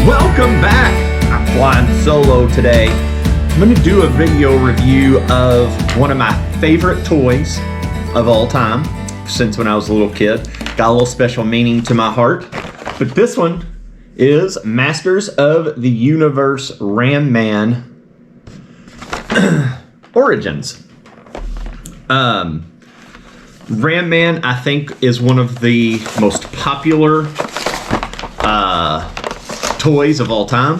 Welcome back. I'm flying solo today. I'm going to do a video review of one of my favorite toys of all time since when I was a little kid. Got a little special meaning to my heart. But this one is Masters of the Universe Ram Man Origins. Ram Man, I think, is one of the most popular toys of all time.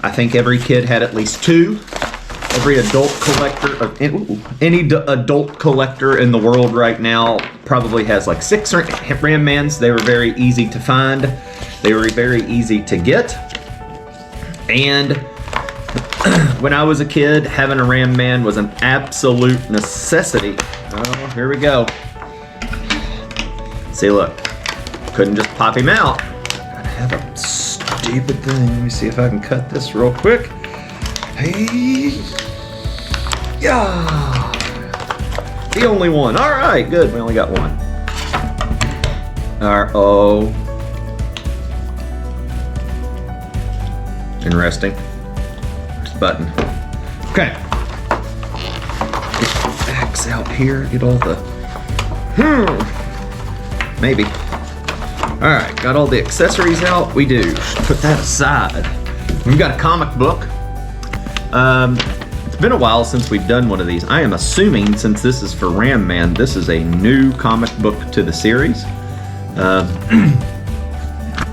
I think every kid had at least two. Every adult collector, any adult collector in the world right now probably has like 6 Ram Mans. They were very easy to find. They were very easy to get. And when I was a kid, having a Ram Man was an absolute necessity. Oh, here we go. See, look, couldn't just pop him out. Gotta have a stupid thing. Let me see if I can cut this real quick. Hey, yeah, the only one. All right, good. We only got one. All right. Oh, interesting. There's the button. Okay. Get the axe out here. Get all the. Maybe. All right, got all the accessories out. We do. Put that aside. We've got a comic book. It's been a while since we've done one of these. I am assuming, since this is for Ram Man, this is a new comic book to the series.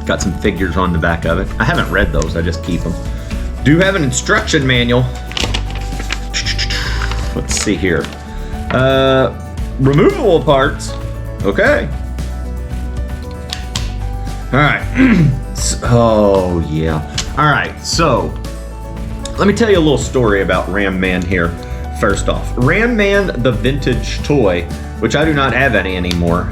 Got some figures on the back of it. I haven't read those, I just keep them. Do have an instruction manual. Let's see here. Removable parts. Okay. All right. Oh, yeah. All right, so let me tell you a little story about Ram Man here. First off, Ram Man, the vintage toy, which I do not have any anymore,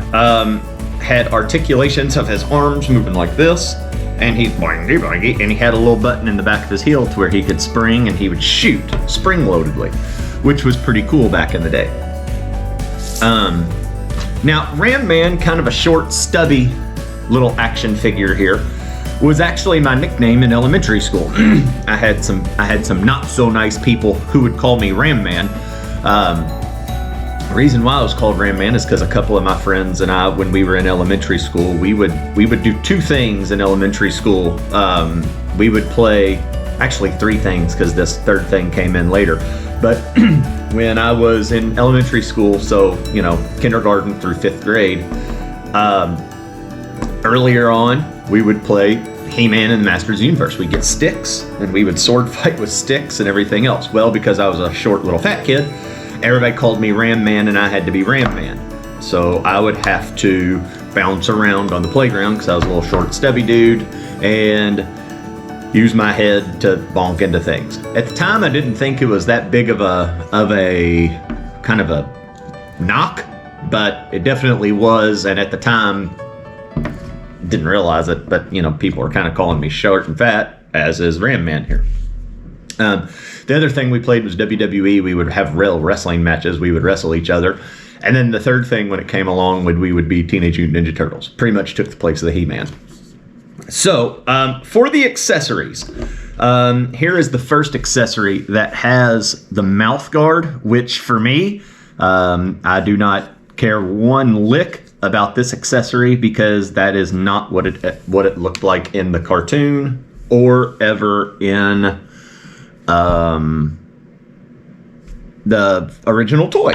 had articulations of his arms moving like this, and he's boingy boingy, and he had a little button in the back of his heel to where he could spring and he would shoot spring-loadedly, which was pretty cool back in the day. Now, Ram Man, kind of a short, stubby little action figure here, was actually my nickname in elementary school. I had some not so nice people who would call me Ram Man. The reason why I was called Ram Man is because a couple of my friends and I, when we were in elementary school, we would do 2 things in elementary school. We would play, actually 3 things, because this 3rd thing came in later. But when I was in elementary school, so kindergarten through 5th grade, earlier on, we would play He-Man and the Masters of the Universe. We'd get sticks, and we would sword fight with sticks and everything else. Well, because I was a short little fat kid, everybody called me Ram Man, and I had to be Ram Man. So I would have to bounce around on the playground, because I was a little short, stubby dude, and use my head to bonk into things. At the time, I didn't think it was that big of a kind of a knock, but it definitely was, and at the time, didn't realize it, but people are kind of calling me short and fat, as is Ram Man here. The other thing we played was WWE. We would have real wrestling matches. We would wrestle each other. And then the third thing when it came along, we would be Teenage Mutant Ninja Turtles. Pretty much took the place of the He-Man. So for the accessories, here is the first accessory that has the mouth guard, which for me, I do not care one lick about this accessory, because that is not what it looked like in the cartoon or ever in the original toy.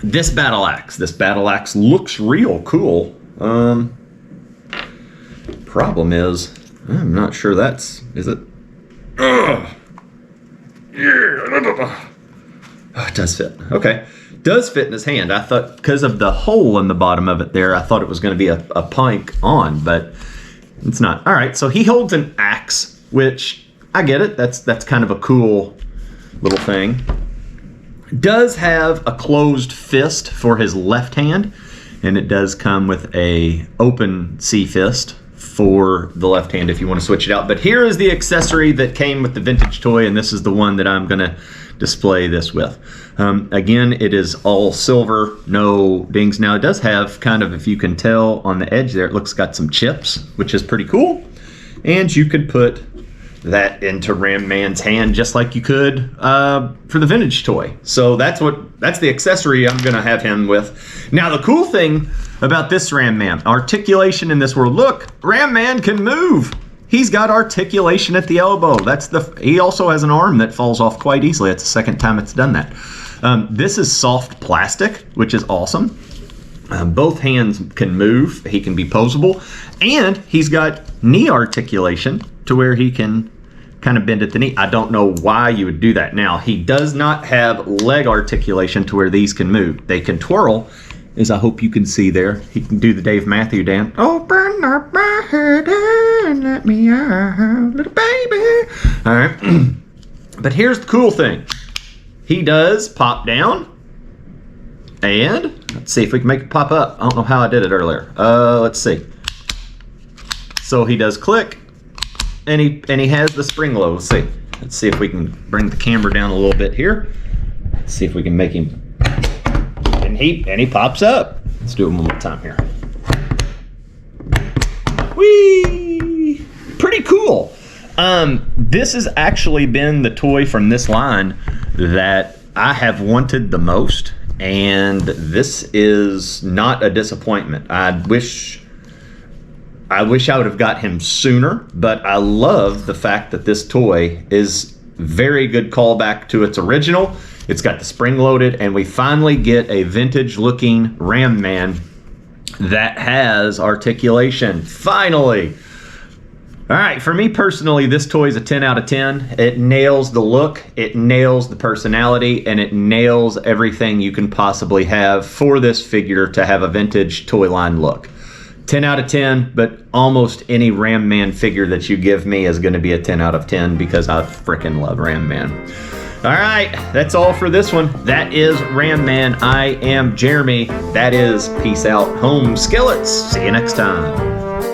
This battle axe looks real cool. Problem is, I'm not sure is it? Yeah, oh, it does fit. Okay. Does fit in his hand. I thought, because of the hole in the bottom of it there, I thought it was going to be a pike on, but it's not. All right, so he holds an axe, which I get it. That's kind of a cool little thing. Does have a closed fist for his left hand, and it does come with a open C fist for the left hand if you want to switch it out. But here is the accessory that came with the vintage toy, and this is the one that I'm going to display this with. Again, it is all silver, no dings. Now it does have kind of, if you can tell on the edge there, it looks got some chips, which is pretty cool. And you could put that into Ram Man's hand just like you could for the vintage toy. So that's the accessory I'm gonna have him with. Now the cool thing about this Ram Man, articulation in this world. Look, Ram Man can move. He's got articulation at the elbow. He also has an arm that falls off quite easily. It's the second time it's done that. This is soft plastic, which is awesome. Both hands can move. He can be posable. And he's got knee articulation to where he can kind of bend at the knee. I don't know why you would do that. Now, he does not have leg articulation to where these can move. They can twirl, as I hope you can see there. He can do the Dave Matthews dance. Open up my head and let me out, little baby. All right. But here's the cool thing. He does pop down. And let's see if we can make it pop up. I don't know how I did it earlier. Let's see. So he does click, and he has the spring load. Let's see if we can bring the camera down a little bit here. Let's see if we can make him. And he pops up. Let's do it one more time here. Whee! Pretty cool. This has actually been the toy from this line that I have wanted the most. And this is not a disappointment. I wish I would have got him sooner, but I love the fact that this toy is very good callback to its original. It's got the spring loaded, and we finally get a vintage looking Ram Man that has articulation. Finally! All right, for me personally, this toy is a 10 out of 10. It nails the look, it nails the personality, and it nails everything you can possibly have for this figure to have a vintage toy line look. 10 out of 10, but almost any Ram Man figure that you give me is going to be a 10 out of 10 because I freaking love Ram Man. All right, that's all for this one. That is Ram Man. I am Jeremy. That is Peace Out, Home Skillets. See you next time.